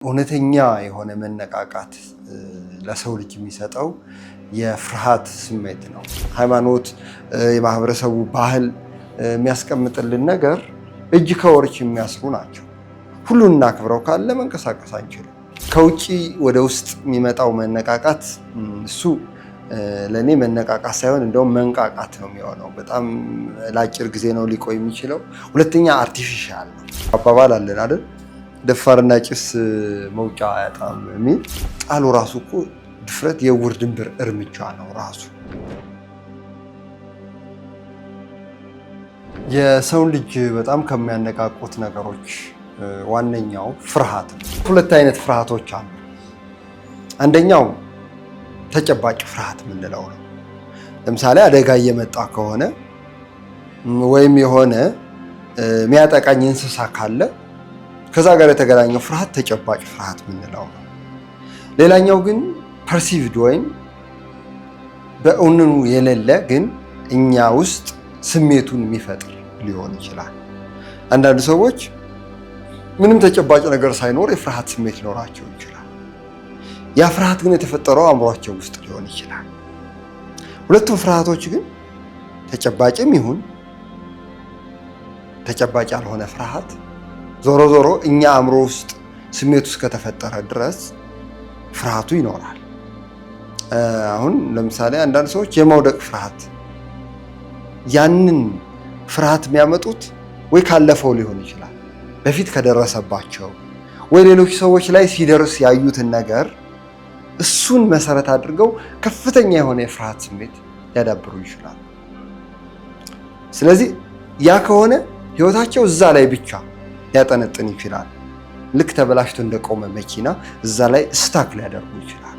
እውነተኛ የሆነ መነቃቃት ለሰው ልጅ የሚሰጠው የፍርሃት ስሜት ነው። ሃይማኖት፣ የማህበረሰቡ ባህል የሚያስቀምጥልን ነገር እጅ ከወርች የሚያስሩ ናቸው። ሁሉን እናክብረው ካለ መንቀሳቀስ አንችልም። ከውጪ ወደ ውስጥ የሚመጣው መነቃቃት እሱ ለእኔ መነቃቃት ሳይሆን እንደውም መንቃቃት ነው የሚሆነው። በጣም ለአጭር ጊዜ ነው ሊቆይ የሚችለው። ሁለተኛ አርቲፊሻል ነው። አባባል አለን አይደል? ደፋርና ጭስ መውጫ አያጣም የሚል ቃሉ ራሱ እኮ ድፍረት የዕውር ድንብር እርምጃ ነው ራሱ። የሰውን ልጅ በጣም ከሚያነቃቁት ነገሮች ዋነኛው ፍርሃት ነው። ሁለት አይነት ፍርሃቶች አሉ። አንደኛው ተጨባጭ ፍርሃት የምንለው ነው። ለምሳሌ አደጋ እየመጣ ከሆነ ወይም የሆነ የሚያጠቃኝ እንስሳ ካለ ከዛ ጋር የተገናኘው ፍርሃት ተጨባጭ ፍርሃት የምንለው ነው። ሌላኛው ግን ፐርሲቭድ ወይም በእውነቱ የሌለ ግን እኛ ውስጥ ስሜቱን የሚፈጥር ሊሆን ይችላል። አንዳንድ ሰዎች ምንም ተጨባጭ ነገር ሳይኖር የፍርሃት ስሜት ሊኖራቸው ይችላል። ያ ፍርሃት ግን የተፈጠረው አእምሯቸው ውስጥ ሊሆን ይችላል። ሁለቱም ፍርሃቶች ግን ተጨባጭም ይሁን ተጨባጭ ያልሆነ ፍርሃት ዞሮ ዞሮ እኛ አእምሮ ውስጥ ስሜቱ እስከተፈጠረ ድረስ ፍርሃቱ ይኖራል። አሁን ለምሳሌ አንዳንድ ሰዎች የመውደቅ ፍርሃት፣ ያንን ፍርሃት የሚያመጡት ወይ ካለፈው ሊሆን ይችላል፣ በፊት ከደረሰባቸው ወይ ሌሎች ሰዎች ላይ ሲደርስ ያዩትን ነገር እሱን መሰረት አድርገው ከፍተኛ የሆነ የፍርሃት ስሜት ሊያዳብሩ ይችላል። ስለዚህ ያ ከሆነ ህይወታቸው እዛ ላይ ብቻ ሊያጠነጥን ይችላል። ልክ ተበላሽቶ እንደቆመ መኪና እዛ ላይ ስታክ ሊያደርጉ ይችላል።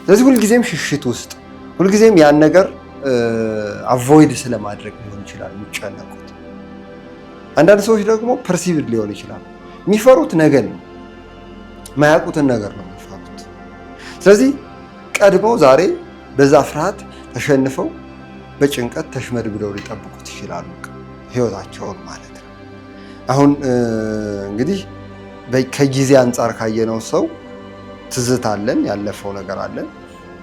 ስለዚህ ሁልጊዜም ሽሽት ውስጥ ሁልጊዜም ያን ነገር አቮይድ ስለማድረግ ሊሆን ይችላል የሚጨነቁት። አንዳንድ ሰዎች ደግሞ ፐርሲቭድ ሊሆን ይችላል። የሚፈሩት ነገር ነው፣ የማያውቁትን ነገር ነው የሚፈሩት። ስለዚህ ቀድመው ዛሬ በዛ ፍርሃት ተሸንፈው በጭንቀት ተሽመድምደው ሊጠብቁት ይችላሉ ህይወታቸውን ማለት ነው። አሁን እንግዲህ ከጊዜ አንጻር ካየነው ሰው ትዝታ አለን፣ ያለፈው ነገር አለን።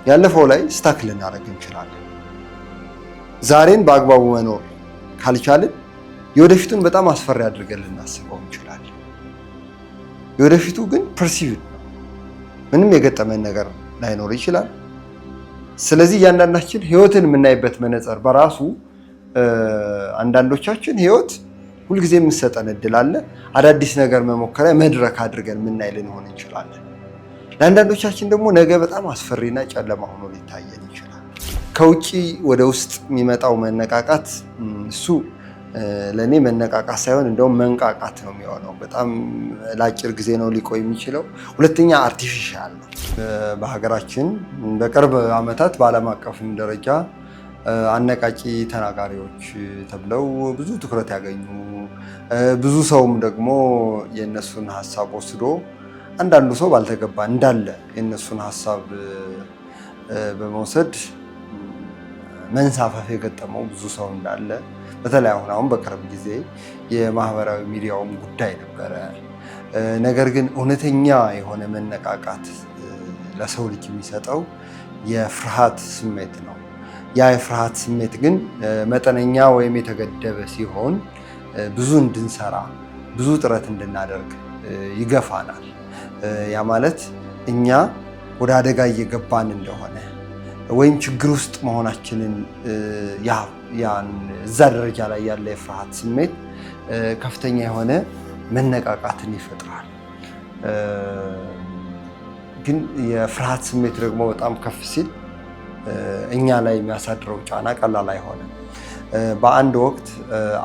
ያለፈው ላይ ስታክ ልናደርግ እንችላለን። ዛሬን በአግባቡ መኖር ካልቻልን የወደፊቱን በጣም አስፈሪ አድርገን ልናስበው እንችላለን። የወደፊቱ ግን ፐርሲቭድ ነው። ምንም የገጠመን ነገር ላይኖር ይችላል። ስለዚህ እያንዳንዳችን ህይወትን የምናይበት መነጽር በራሱ አንዳንዶቻችን ህይወት ሁልጊዜ የምንሰጠን እድል አለ። አዳዲስ ነገር መሞከሪያ መድረክ አድርገን የምናይ ልንሆን እንችላለን። ለአንዳንዶቻችን ደግሞ ነገ በጣም አስፈሪና ጨለማ ሆኖ ሊታየን ይችላል። ከውጪ ወደ ውስጥ የሚመጣው መነቃቃት እሱ ለእኔ መነቃቃት ሳይሆን እንደውም መንቃቃት ነው የሚሆነው። በጣም ለአጭር ጊዜ ነው ሊቆይ የሚችለው። ሁለተኛ አርቲፊሻል ነው። በሀገራችን በቅርብ ዓመታት በዓለም አቀፍም ደረጃ አነቃቂ ተናጋሪዎች ተብለው ብዙ ትኩረት ያገኙ፣ ብዙ ሰውም ደግሞ የእነሱን ሀሳብ ወስዶ አንዳንዱ ሰው ባልተገባ እንዳለ የእነሱን ሀሳብ በመውሰድ መንሳፈፍ የገጠመው ብዙ ሰው እንዳለ፣ በተለይ አሁን በቅርብ ጊዜ የማህበራዊ ሚዲያውም ጉዳይ ነበረ። ነገር ግን እውነተኛ የሆነ መነቃቃት ለሰው ልጅ የሚሰጠው የፍርሃት ስሜት ነው። ያ የፍርሃት ስሜት ግን መጠነኛ ወይም የተገደበ ሲሆን ብዙ እንድንሰራ ብዙ ጥረት እንድናደርግ ይገፋናል። ያ ማለት እኛ ወደ አደጋ እየገባን እንደሆነ ወይም ችግር ውስጥ መሆናችንን እዛ ደረጃ ላይ ያለ የፍርሃት ስሜት ከፍተኛ የሆነ መነቃቃትን ይፈጥራል። ግን የፍርሃት ስሜት ደግሞ በጣም ከፍ ሲል እኛ ላይ የሚያሳድረው ጫና ቀላል አይሆንም። በአንድ ወቅት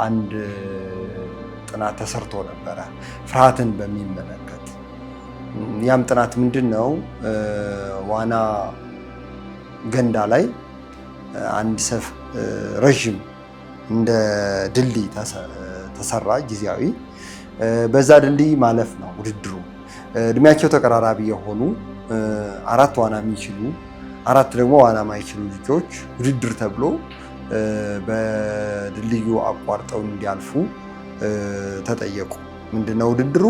አንድ ጥናት ተሰርቶ ነበረ ፍርሃትን በሚመለከት። ያም ጥናት ምንድን ነው? ዋና ገንዳ ላይ አንድ ረዥም እንደ ድልድይ ተሰራ ጊዜያዊ። በዛ ድልድይ ማለፍ ነው ውድድሩ። እድሜያቸው ተቀራራቢ የሆኑ 4 ዋና የሚችሉ 4 ደግሞ ዋና ማይችሉ ልጆች ውድድር ተብሎ በድልድዩ አቋርጠው እንዲያልፉ ተጠየቁ። ምንድነው ውድድሩ?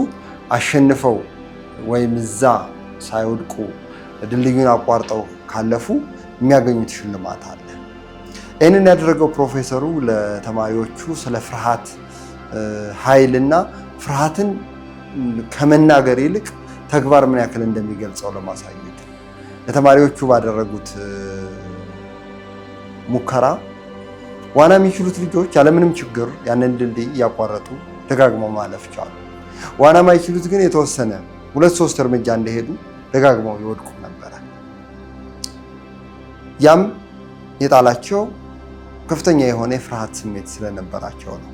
አሸንፈው ወይም እዛ ሳይወድቁ ድልድዩን አቋርጠው ካለፉ የሚያገኙት ሽልማት አለ። ይህንን ያደረገው ፕሮፌሰሩ ለተማሪዎቹ ስለ ፍርሃት ኃይልና ፍርሃትን ከመናገር ይልቅ ተግባር ምን ያክል እንደሚገልጸው ለማሳየት ለተማሪዎቹ ባደረጉት ሙከራ ዋና የሚችሉት ልጆች ያለምንም ችግር ያንን ድልድይ እያቋረጡ ደጋግመው ማለፍ ቻሉ። ዋና ማይችሉት ግን የተወሰነ 2-3 እርምጃ እንደሄዱ ደጋግመው ይወድቁ ነበረ። ያም የጣላቸው ከፍተኛ የሆነ የፍርሃት ስሜት ስለነበራቸው ነው።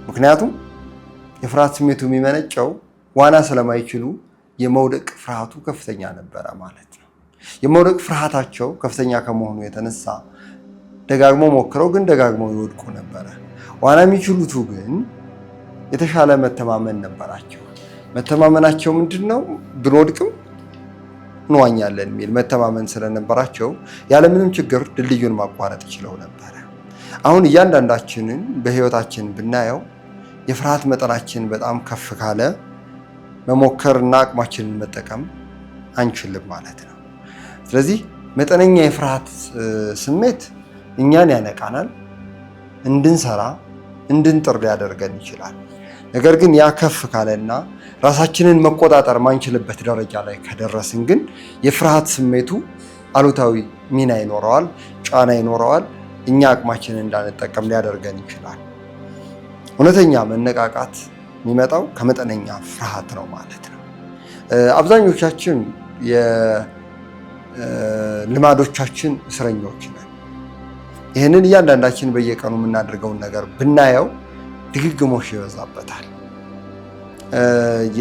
ምክንያቱም የፍርሃት ስሜቱ የሚመነጨው ዋና ስለማይችሉ የመውደቅ ፍርሃቱ ከፍተኛ ነበረ ማለት ነው። የመውደቅ ፍርሃታቸው ከፍተኛ ከመሆኑ የተነሳ ደጋግመው ሞክረው ግን ደጋግመው ይወድቁ ነበረ። ዋና የሚችሉቱ ግን የተሻለ መተማመን ነበራቸው። መተማመናቸው ምንድነው? ብንወድቅም እንዋኛለን የሚል መተማመን ስለነበራቸው ያለምንም ችግር ድልድዩን ማቋረጥ ይችለው ነበረ። አሁን እያንዳንዳችንን በህይወታችን ብናየው የፍርሃት መጠናችን በጣም ከፍ ካለ መሞከርና አቅማችንን መጠቀም አንችልም ማለት ነው። ስለዚህ መጠነኛ የፍርሃት ስሜት እኛን ያነቃናል፣ እንድንሰራ እንድንጥር ሊያደርገን ይችላል። ነገር ግን ያ ከፍ ካለና ራሳችንን መቆጣጠር ማንችልበት ደረጃ ላይ ከደረስን ግን የፍርሃት ስሜቱ አሉታዊ ሚና ይኖረዋል፣ ጫና ይኖረዋል፣ እኛ አቅማችንን እንዳንጠቀም ሊያደርገን ይችላል። እውነተኛ መነቃቃት የሚመጣው ከመጠነኛ ፍርሃት ነው ማለት ነው። አብዛኞቻችን የልማዶቻችን እስረኞች ነን። ይህንን እያንዳንዳችን በየቀኑ የምናደርገውን ነገር ብናየው ድግግሞሽ ይበዛበታል።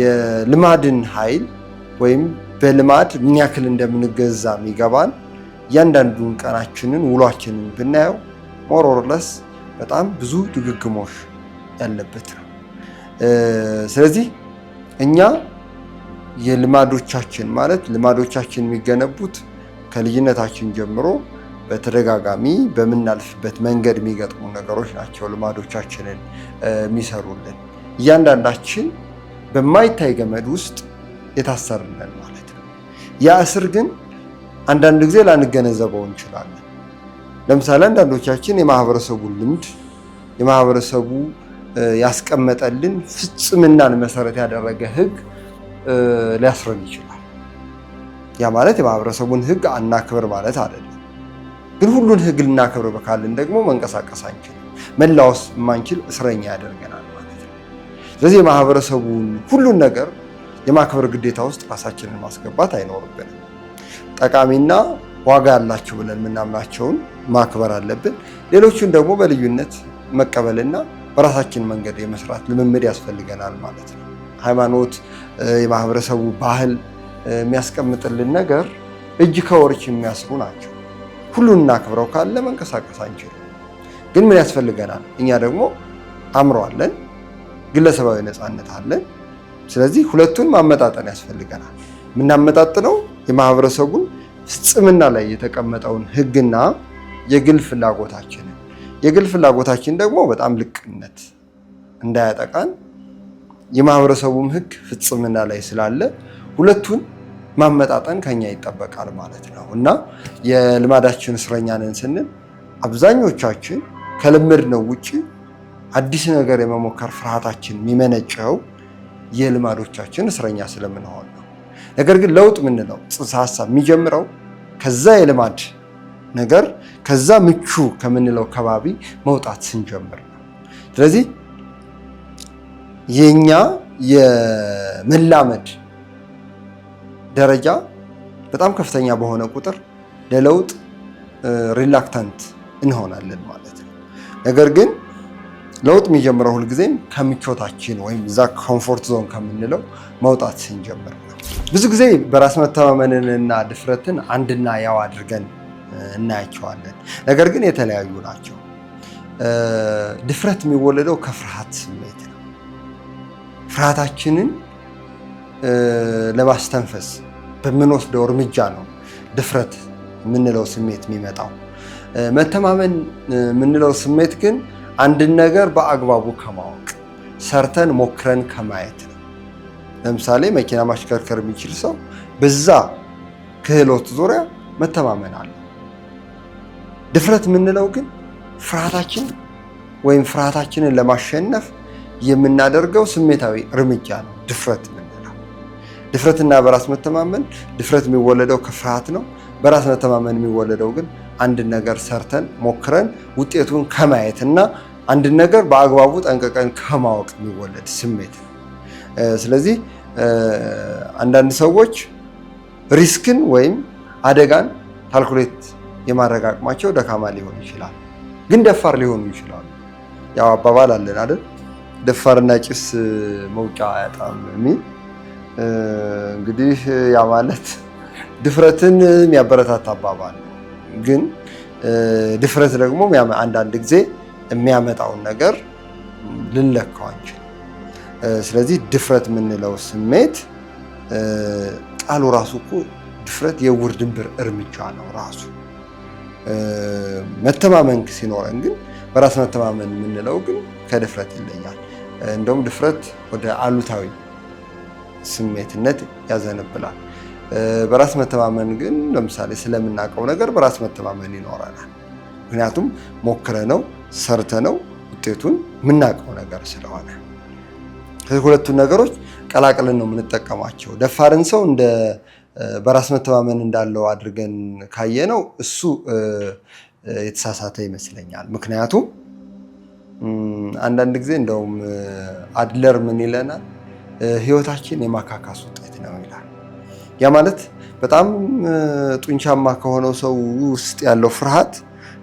የልማድን ኃይል ወይም በልማድ ምን ያክል እንደምንገዛ የሚገባን እያንዳንዱን ቀናችንን ውሏችንን ብናየው ሞር ኦር ለስ በጣም ብዙ ድግግሞሽ ያለበት ነው። ስለዚህ እኛ የልማዶቻችን ማለት ልማዶቻችን የሚገነቡት ከልጅነታችን ጀምሮ በተደጋጋሚ በምናልፍበት መንገድ የሚገጥሙ ነገሮች ናቸው ልማዶቻችንን የሚሰሩልን። እያንዳንዳችን በማይታይ ገመድ ውስጥ የታሰርነን ማለት ነው። ያ እስር ግን አንዳንድ ጊዜ ላንገነዘበው እንችላለን። ለምሳሌ አንዳንዶቻችን የማህበረሰቡን ልምድ የማህበረሰቡ ያስቀመጠልን ፍጽምናን መሰረት ያደረገ ህግ ሊያስረን ይችላል። ያ ማለት የማህበረሰቡን ህግ አናክብር ማለት አይደለም። ግን ሁሉን ህግ ልናክብር በካልን ደግሞ መንቀሳቀስ አንችልም። መላወስ የማንችል እስረኛ ያደርገናል ማለት ነው። ስለዚህ የማህበረሰቡን ሁሉን ነገር የማክበር ግዴታ ውስጥ ራሳችንን ማስገባት አይኖርብንም። ጠቃሚና ዋጋ ያላቸው ብለን የምናምናቸውን ማክበር አለብን። ሌሎቹን ደግሞ በልዩነት መቀበልና በራሳችን መንገድ የመስራት ልምምድ ያስፈልገናል ማለት ነው። ሃይማኖት፣ የማህበረሰቡ ባህል የሚያስቀምጥልን ነገር እጅ ከወርች የሚያስሩ ናቸው። ሁሉን እናክብረው ካለ መንቀሳቀስ አንችልም። ግን ምን ያስፈልገናል? እኛ ደግሞ አእምሮ አለን፣ ግለሰባዊ ነፃነት አለን። ስለዚህ ሁለቱን ማመጣጠን ያስፈልገናል። የምናመጣጥነው የማህበረሰቡን ፍጽምና ላይ የተቀመጠውን ህግና የግል ፍላጎታችንን። የግል ፍላጎታችን ደግሞ በጣም ልቅነት እንዳያጠቃን የማህበረሰቡም ህግ ፍጽምና ላይ ስላለ ሁለቱን ማመጣጠን ከኛ ይጠበቃል ማለት ነው። እና የልማዳችን እስረኛ ነን ስንል አብዛኞቻችን ከልምድነው ውጪ አዲስ ነገር የመሞከር ፍርሃታችን የሚመነጨው የልማዶቻችን እስረኛ ስለምንሆን ነው። ነገር ግን ለውጥ ምንለው ጽንሰ ሀሳብ የሚጀምረው ከዛ የልማድ ነገር ከዛ ምቹ ከምንለው ከባቢ መውጣት ስንጀምር ነው። ስለዚህ የኛ የመላመድ ደረጃ በጣም ከፍተኛ በሆነ ቁጥር ለለውጥ ሪላክታንት እንሆናለን ማለት ነው። ነገር ግን ለውጥ የሚጀምረው ሁልጊዜም ከምቾታችን ወይም እዛ ኮምፎርት ዞን ከምንለው መውጣት ስንጀምር ነው። ብዙ ጊዜ በራስ መተማመንንና ድፍረትን አንድና ያው አድርገን እናያቸዋለን። ነገር ግን የተለያዩ ናቸው። ድፍረት የሚወለደው ከፍርሃት ስሜት ነው። ፍርሃታችንን ለማስተንፈስ በምንወስደው እርምጃ ነው ድፍረት የምንለው ስሜት የሚመጣው። መተማመን የምንለው ስሜት ግን አንድን ነገር በአግባቡ ከማወቅ ሰርተን ሞክረን ከማየት ነው። ለምሳሌ መኪና ማሽከርከር የሚችል ሰው በዛ ክህሎት ዙሪያ መተማመን አለ። ድፍረት የምንለው ግን ፍርሃታችን ወይም ፍርሃታችንን ለማሸነፍ የምናደርገው ስሜታዊ እርምጃ ነው። ድፍረት የምንለው ድፍረትና በራስ መተማመን፣ ድፍረት የሚወለደው ከፍርሃት ነው። በራስ መተማመን የሚወለደው ግን አንድን ነገር ሰርተን ሞክረን ውጤቱን ከማየትና አንድን ነገር በአግባቡ ጠንቅቀን ከማወቅ የሚወለድ ስሜት ነው። ስለዚህ አንዳንድ ሰዎች ሪስክን ወይም አደጋን ካልኩሌት የማድረግ አቅማቸው ደካማ ሊሆን ይችላል፣ ግን ደፋር ሊሆኑ ይችላሉ። ያው አባባል አለን አይደል? ደፋርና ጭስ መውጫ አያጣም የሚል። እንግዲህ ያ ማለት ድፍረትን የሚያበረታታ አባባል ነው። ግን ድፍረት ደግሞ አንዳንድ ጊዜ የሚያመጣውን ነገር ልንለካው አንችልም። ስለዚህ ድፍረት የምንለው ስሜት ቃሉ ራሱ እኮ ድፍረት የዕውር ድንብር እርምጃ ነው ራሱ። መተማመን ሲኖረን ግን በራስ መተማመን የምንለው ግን ከድፍረት ይለያል። እንደውም ድፍረት ወደ አሉታዊ ስሜትነት ያዘነብላል። በራስ መተማመን ግን ለምሳሌ ስለምናውቀው ነገር በራስ መተማመን ይኖረናል። ምክንያቱም ሞክረነው ሰርተነው ውጤቱን የምናውቀው ነገር ስለሆነ ሁለቱን ነገሮች ቀላቅለን ነው የምንጠቀማቸው። ደፋርን ሰው እንደ በራስ መተማመን እንዳለው አድርገን ካየነው እሱ የተሳሳተ ይመስለኛል። ምክንያቱም አንዳንድ ጊዜ እንደውም አድለር ምን ይለናል? ህይወታችን የማካካስ ውጤት ነው ይላል። ያ ማለት በጣም ጡንቻማ ከሆነው ሰው ውስጥ ያለው ፍርሃት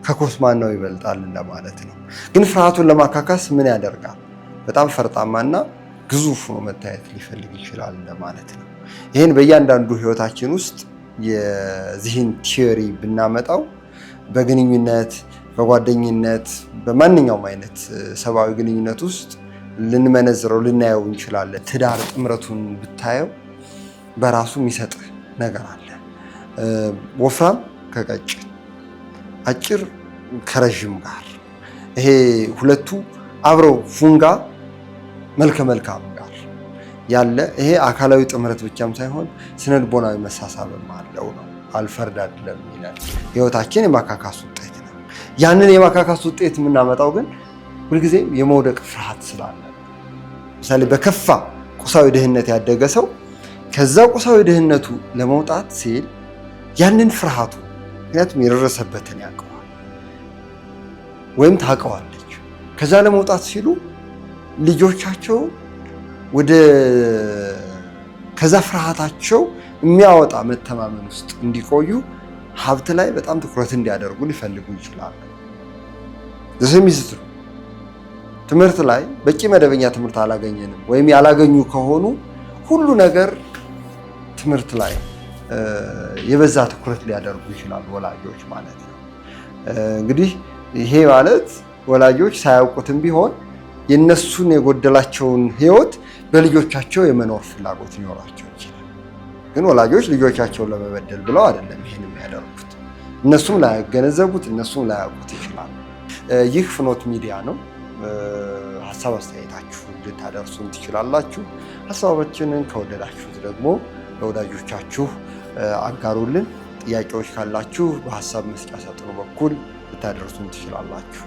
ከኮስማናው ይበልጣል እንደማለት ነው። ግን ፍርሃቱን ለማካካስ ምን ያደርጋል? በጣም ፈርጣማና ግዙፍ ሆኖ መታየት ሊፈልግ ይችላል እንደማለት ነው። ይህን በእያንዳንዱ ህይወታችን ውስጥ የዚህን ቲዮሪ ብናመጣው በግንኙነት፣ በጓደኝነት፣ በማንኛውም አይነት ሰብአዊ ግንኙነት ውስጥ ልንመነዝረው ልናየው እንችላለን። ትዳር ጥምረቱን ብታየው በራሱ የሚሰጥህ ነገር አለ። ወፍራም ከቀጭን፣ አጭር ከረዥም ጋር ይሄ ሁለቱ አብረው ፉንጋ መልከ መልካም ጋር ያለ ይሄ አካላዊ ጥምረት ብቻም ሳይሆን ስነልቦናዊ መሳሳብም አለው ነው። አልፈርድ አይደለም ይላል። ህይወታችን የማካካስ ውጤት ነው። ያንን የማካካስ ውጤት የምናመጣው ግን ሁልጊዜም የመውደቅ ፍርሃት ስላለ፣ ምሳሌ በከፋ ቁሳዊ ድህነት ያደገ ሰው ከዛ ቁሳዊ ድህነቱ ለመውጣት ሲል ያንን ፍርሃቱ ምክንያቱም የደረሰበትን ያውቀዋል ወይም ታውቀዋለች። ከዛ ለመውጣት ሲሉ ልጆቻቸው ወደ ከዛ ፍርሃታቸው የሚያወጣ መተማመን ውስጥ እንዲቆዩ ሀብት ላይ በጣም ትኩረት እንዲያደርጉ ሊፈልጉ ይችላሉ። ዘሰሚስትሩ ትምህርት ላይ በቂ መደበኛ ትምህርት አላገኘንም ወይም ያላገኙ ከሆኑ ሁሉ ነገር ትምህርት ላይ የበዛ ትኩረት ሊያደርጉ ይችላሉ ወላጆች ማለት ነው። እንግዲህ ይሄ ማለት ወላጆች ሳያውቁትም ቢሆን የነሱን የጎደላቸውን ህይወት በልጆቻቸው የመኖር ፍላጎት ሊኖራቸው ይችላል። ግን ወላጆች ልጆቻቸውን ለመበደል ብለው አይደለም ይሄን የሚያደርጉት። እነሱም ላያገነዘቡት፣ እነሱም ላያውቁት ይችላሉ። ይህ ፍኖት ሚዲያ ነው። ሀሳብ አስተያየታችሁ ልታደርሱን ትችላላችሁ። ሀሳባችንን ከወደዳችሁት ደግሞ ለወዳጆቻችሁ አጋሩልን። ጥያቄዎች ካላችሁ በሀሳብ መስጫ ሳጥኑ በኩል ልታደርሱን ትችላላችሁ።